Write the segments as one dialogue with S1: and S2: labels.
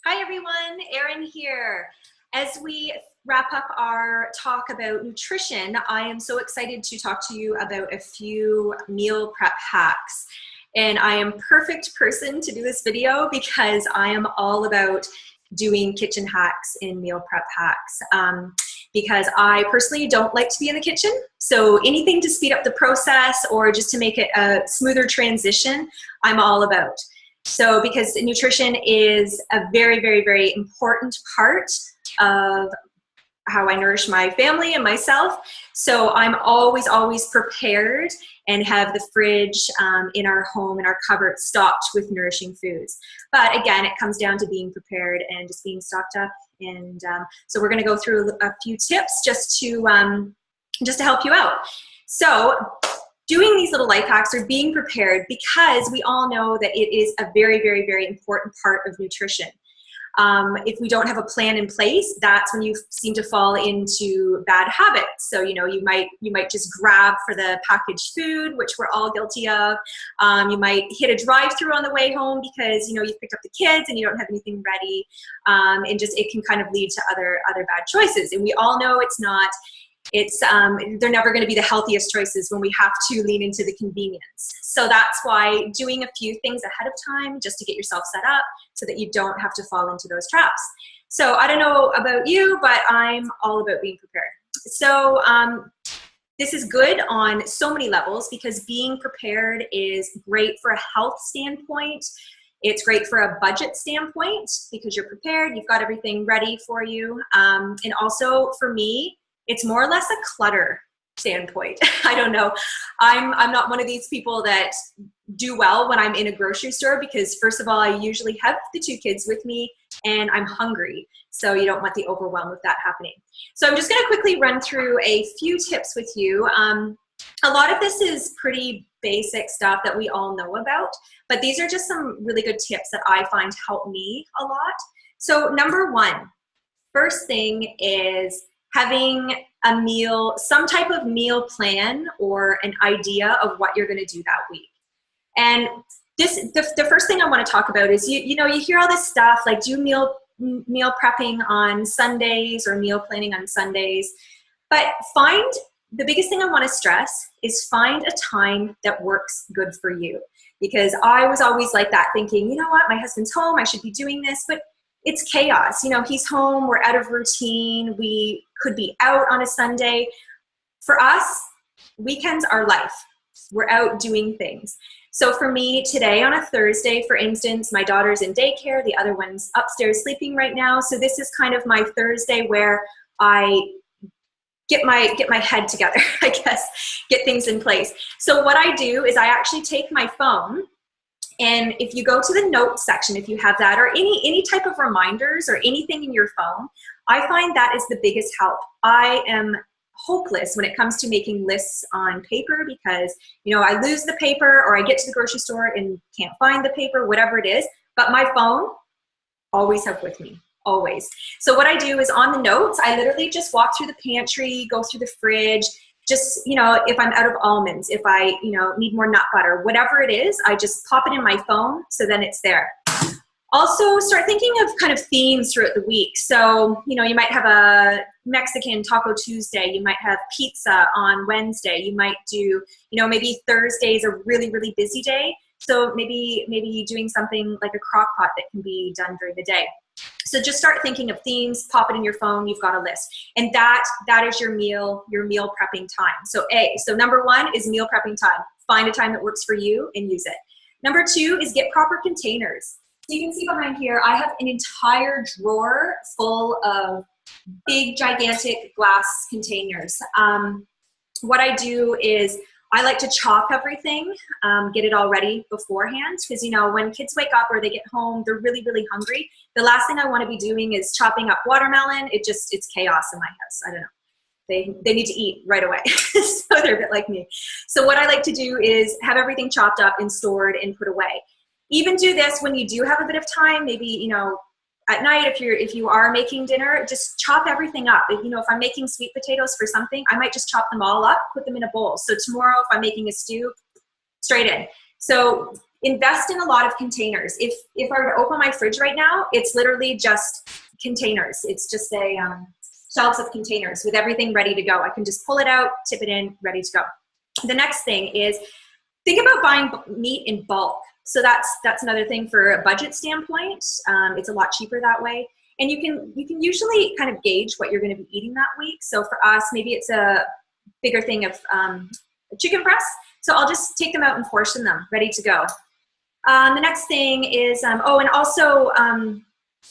S1: Hi everyone, Erin here. As we wrap up our talk about nutrition, I am so excited to talk to you about a few meal prep hacks. And I am perfect person to do this video because I am all about doing kitchen hacks and meal prep hacks. Because I personally don't like to be in the kitchen. So anything to speed up the process or just to make it a smoother transition, I'm all about. So because nutrition is a very, very, very important part of how I nourish my family and myself. So I'm always, always prepared and have the fridge in our home and our cupboard stocked with nourishing foods. But again, it comes down to being prepared and just being stocked up. And so we're gonna go through a few tips just to help you out. So doing these little life hacks or being prepared, because we all know that it is a very, very, very important part of nutrition. If we don't have a plan in place, that's when you seem to fall into bad habits. So, you know, you might just grab for the packaged food, which we're all guilty of. You might hit a drive-through on the way home because, you know, you've picked up the kids and you don't have anything ready. And just, it can kind of lead to other bad choices. And we all know they're never going to be the healthiest choices when we have to lean into the convenience. So that's why doing a few things ahead of time just to get yourself set up so that you don't have to fall into those traps. So I don't know about you, but I'm all about being prepared. So this is good on so many levels because being prepared is great for a health standpoint. It's great for a budget standpoint because you're prepared, you've got everything ready for you. And also for me, it's more or less a clutter standpoint. I don't know. I'm not one of these people that do well when I'm in a grocery store because first of all, I usually have the two kids with me and I'm hungry. So you don't want the overwhelm of that happening. So I'm just gonna quickly run through a few tips with you. A lot of this is pretty basic stuff that we all know about, but these are just some really good tips that I find help me a lot. So number one, first thing is having a meal, some type of meal plan or an idea of what you're gonna do that week. And the first thing I wanna talk about is, you know, you hear all this stuff like do meal prepping on Sundays or meal planning on Sundays, but the biggest thing I wanna stress is find a time that works good for you. Because I was always like that thinking, you know what, my husband's home, I should be doing this, but it's chaos. You know, he's home, we're out of routine, we could be out on a Sunday. For us, weekends are life. We're out doing things. So for me today on a Thursday, for instance, my daughter's in daycare, the other one's upstairs sleeping right now. So this is kind of my Thursday where I get my head together, I guess, get things in place. So what I do is I actually take my phone. And if you go to the notes section, if you have that, or any type of reminders or anything in your phone, I find that is the biggest help. I am hopeless when it comes to making lists on paper because, you know, I lose the paper or I get to the grocery store and can't find the paper, whatever it is. But my phone, always have with me, always. So what I do is on the notes, I literally just walk through the pantry, go through the fridge, just, you know, if I'm out of almonds, if I, you know, need more nut butter, whatever it is, I just pop it in my phone so then it's there. Also start thinking of kind of themes throughout the week. So, you know, you might have a Mexican Taco Tuesday, you might have pizza on Wednesday, you might do, you know, maybe Thursday is a really, really busy day. So maybe doing something like a crock pot that can be done during the day. So just start thinking of themes, pop it in your phone, you've got a list. And that is your meal prepping time. So number one is meal prepping time. Find a time that works for you and use it. Number two is get proper containers. So you can see behind here, I have an entire drawer full of big, gigantic glass containers. What I do is I like to chop everything, get it all ready beforehand, because you know when kids wake up or they get home, they're really, really hungry. The last thing I want to be doing is chopping up watermelon. It's chaos in my house. I don't know. They need to eat right away, so they're a bit like me. So what I like to do is have everything chopped up and stored and put away. Even do this when you do have a bit of time, maybe, you know, at night, if you are making dinner, just chop everything up. You know, if I'm making sweet potatoes for something, I might just chop them all up, put them in a bowl. So tomorrow, if I'm making a stew, straight in. So invest in a lot of containers. If I were to open my fridge right now, it's literally just containers. It's just a shelves of containers with everything ready to go. I can just pull it out, tip it in, ready to go. The next thing is think about buying meat in bulk. So that's another thing for a budget standpoint. It's a lot cheaper that way. And you can usually kind of gauge what you're going to be eating that week. So for us, maybe it's a bigger thing of chicken breasts. So I'll just take them out and portion them, ready to go. The next thing is, and also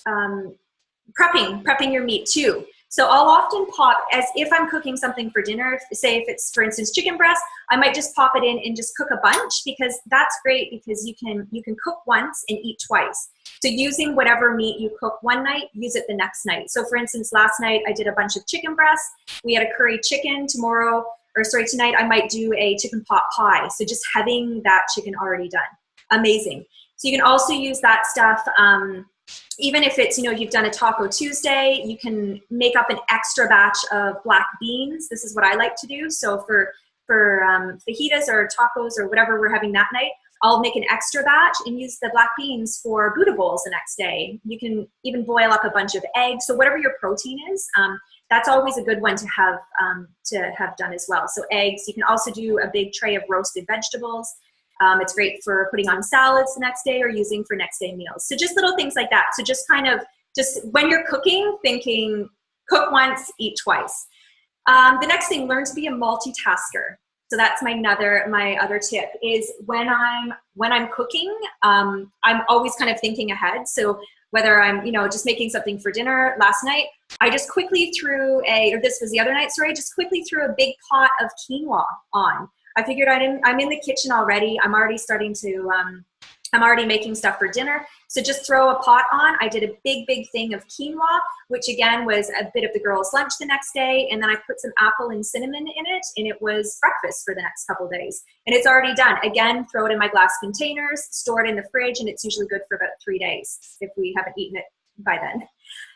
S1: prepping your meat too. So I'll often pop, as if I'm cooking something for dinner, say if it's, for instance, chicken breast, I might just pop it in and just cook a bunch, because that's great because you can cook once and eat twice. So using whatever meat you cook one night, use it the next night. So for instance, last night I did a bunch of chicken breasts. We had a curry chicken. Tonight I might do a chicken pot pie. So just having that chicken already done. Amazing. So you can also use that stuff, even if it's, you've done a Taco Tuesday, you can make up an extra batch of black beans. This is what I like to do. So for fajitas or tacos or whatever we're having that night, I'll make an extra batch and use the black beans for Buddha bowls the next day. You can even boil up a bunch of eggs. So whatever your protein is, that's always a good one to have done as well. So eggs, you can also do a big tray of roasted vegetables. It's great for putting on salads the next day or using for next day meals. So just little things like that. So just when you're cooking, thinking cook once, eat twice. The next thing, learn to be a multitasker. So that's my other tip is when I'm cooking, I'm always kind of thinking ahead. So whether I'm, just making something for dinner last night, I just quickly this was the other night, sorry, just quickly threw a big pot of quinoa on. I figured I'm in the kitchen already. I'm already making stuff for dinner. So just throw a pot on. I did a big thing of quinoa, which again was a bit of the girls' lunch the next day. And then I put some apple and cinnamon in it, and it was breakfast for the next couple of days. And it's already done. Again, throw it in my glass containers, store it in the fridge, and it's usually good for about 3 days if we haven't eaten it by then.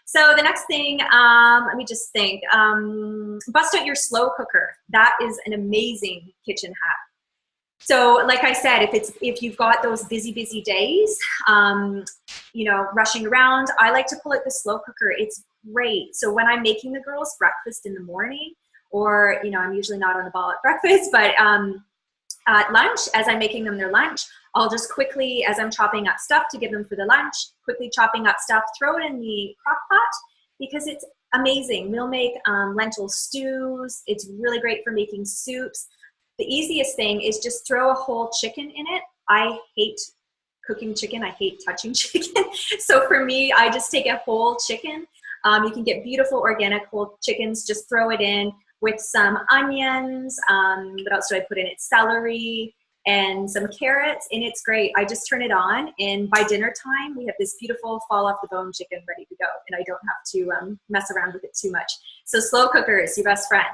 S1: So the next thing, let me just think, bust out your slow cooker. That is an amazing kitchen hack. So like I said, if you've got those busy days, rushing around, I like to pull out the slow cooker. It's great. So when I'm making the girls breakfast in the morning, or, I'm usually not on the ball at breakfast, but at lunch, as I'm making them their lunch, I'll just quickly, as I'm chopping up stuff to give them for the lunch, quickly chopping up stuff, throw it in the crock pot, because it's amazing. We'll make lentil stews. It's really great for making soups. The easiest thing is just throw a whole chicken in it. I hate cooking chicken. I hate touching chicken. So for me, I just take a whole chicken. You can get beautiful organic whole chickens. Just throw it in with some onions. What else do I put in it? Celery and some carrots, and it's great. I just turn it on, and by dinner time, we have this beautiful fall off the bone chicken ready to go, and I don't have to mess around with it too much. So slow cooker is your best friend.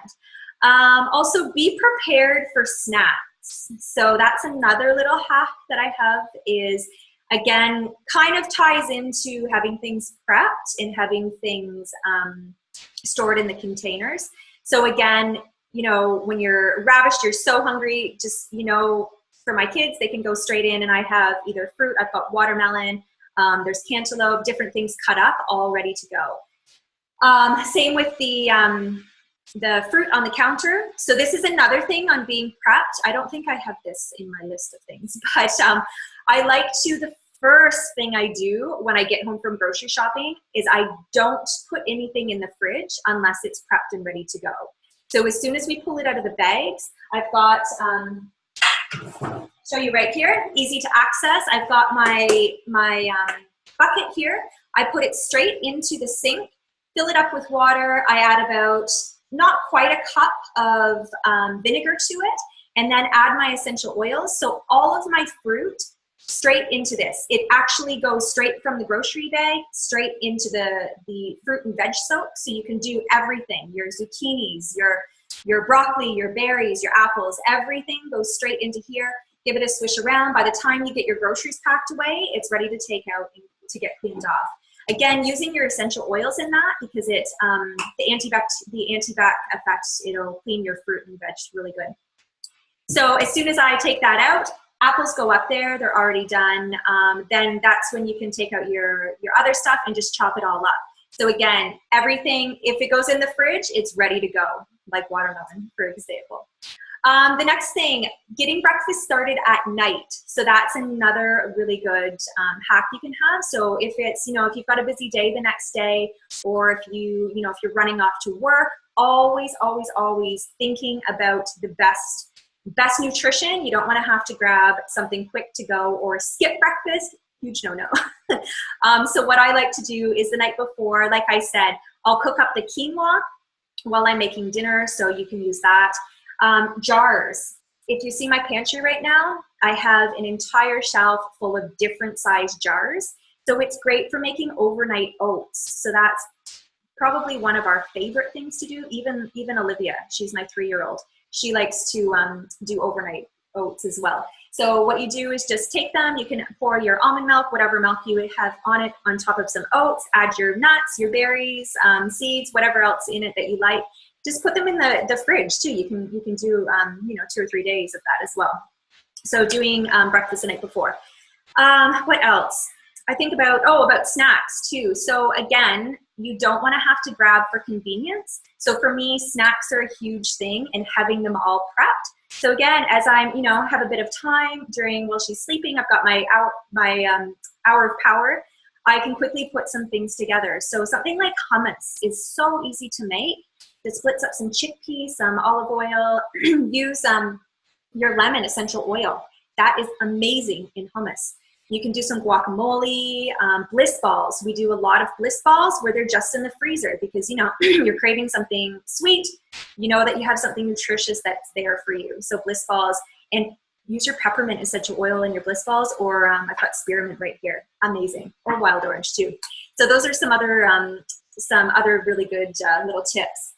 S1: Also, be prepared for snacks. So that's another little hack that I have is, again, kind of ties into having things prepped and having things stored in the containers. So again, when you're ravished, you're so hungry, just, for my kids, they can go straight in, and I have either fruit, I've got watermelon, there's cantaloupe, different things cut up, all ready to go. Same with the fruit on the counter. So this is another thing on being prepped. I don't think I have this in my list of things, but the first thing I do when I get home from grocery shopping is I don't put anything in the fridge unless it's prepped and ready to go. So as soon as we pull it out of the bags, I've got, show you right here, easy to access. I've got my bucket here. I put it straight into the sink, fill it up with water. I add about not quite a cup of vinegar to it, and then add my essential oils. So all of my fruit straight into this. It actually goes straight from the grocery bag straight into the fruit and veg soak. So you can do everything, your zucchinis, your broccoli, your berries, your apples, everything goes straight into here. Give it a swish around. By the time you get your groceries packed away, it's ready to take out and to get cleaned off. Again, using your essential oils in that, because it's the anti-bac effect, it'll clean your fruit and veg really good. So as soon as I take that out, Apples go up there, they're already done. Then that's when you can take out your other stuff and just chop it all up. So again, everything, if it goes in the fridge, it's ready to go, like watermelon, for example. The next thing, getting breakfast started at night. So that's another really good hack you can have. So if it's, if you've got a busy day the next day, or if if you're running off to work, always, always, always thinking about the best nutrition. You don't want to have to grab something quick to go or skip breakfast. Huge no-no. So what I like to do is the night before, like I said, I'll cook up the quinoa while I'm making dinner, so you can use that. Jars. If you see my pantry right now, I have an entire shelf full of different size jars. So it's great for making overnight oats. So that's probably one of our favorite things to do. Even Olivia, she's my 3-year-old. She likes to do overnight oats as well. So what you do is just take them, you can pour your almond milk, whatever milk you would have on it, on top of some oats, add your nuts, your berries, seeds, whatever else in it that you like. Just put them in the fridge too. You can do 2 or 3 days of that as well. So doing breakfast the night before. What else? I think about snacks too. So again, you don't want to have to grab for convenience. So for me, snacks are a huge thing, and having them all prepped. So again, as I'm have a bit of time while she's sleeping, I've got my hour of power. I can quickly put some things together. So something like hummus is so easy to make. It splits up some chickpeas, some olive oil, use your lemon essential oil. That is amazing in hummus. You can do some guacamole, bliss balls. We do a lot of bliss balls where they're just in the freezer because, you're craving something sweet. You know that you have something nutritious that's there for you. So bliss balls, and use your peppermint essential oil in your bliss balls, or I've got spearmint right here. Amazing. Or wild orange too. So those are some other really good little tips.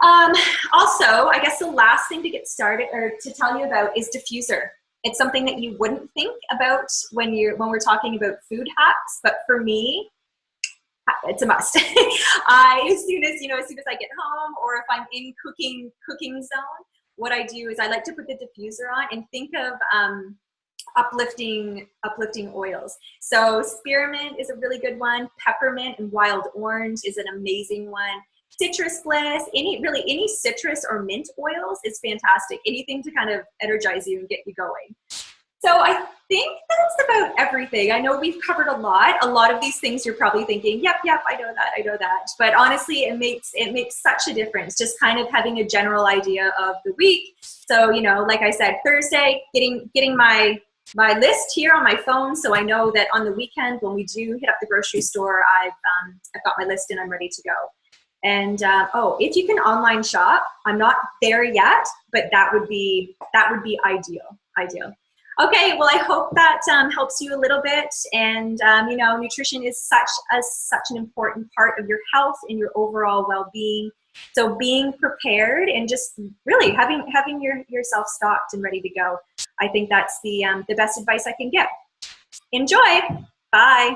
S1: Also, I guess the last thing to get started or to tell you about is diffuser. It's something that you wouldn't think about when we're talking about food hacks, but for me, it's a must. As soon as I get home, or if I'm in cooking zone, what I do is I like to put the diffuser on and think of uplifting oils. So spearmint is a really good one. Peppermint and wild orange is an amazing one. Citrus bliss, any citrus or mint oils is fantastic. Anything to kind of energize you and get you going. So I think that's about everything. I know we've covered a lot. A lot of these things you're probably thinking, yep, I know that. But honestly, it makes such a difference, just kind of having a general idea of the week. So, like I said, Thursday, getting my list here on my phone, so I know that on the weekend when we do hit up the grocery store, I've got my list and I'm ready to go. And if you can online shop, I'm not there yet, but that would be ideal. Okay, well, I hope that helps you a little bit. And nutrition is such an important part of your health and your overall well-being. So being prepared and just really having yourself stocked and ready to go, I think that's the best advice I can give. Enjoy. Bye.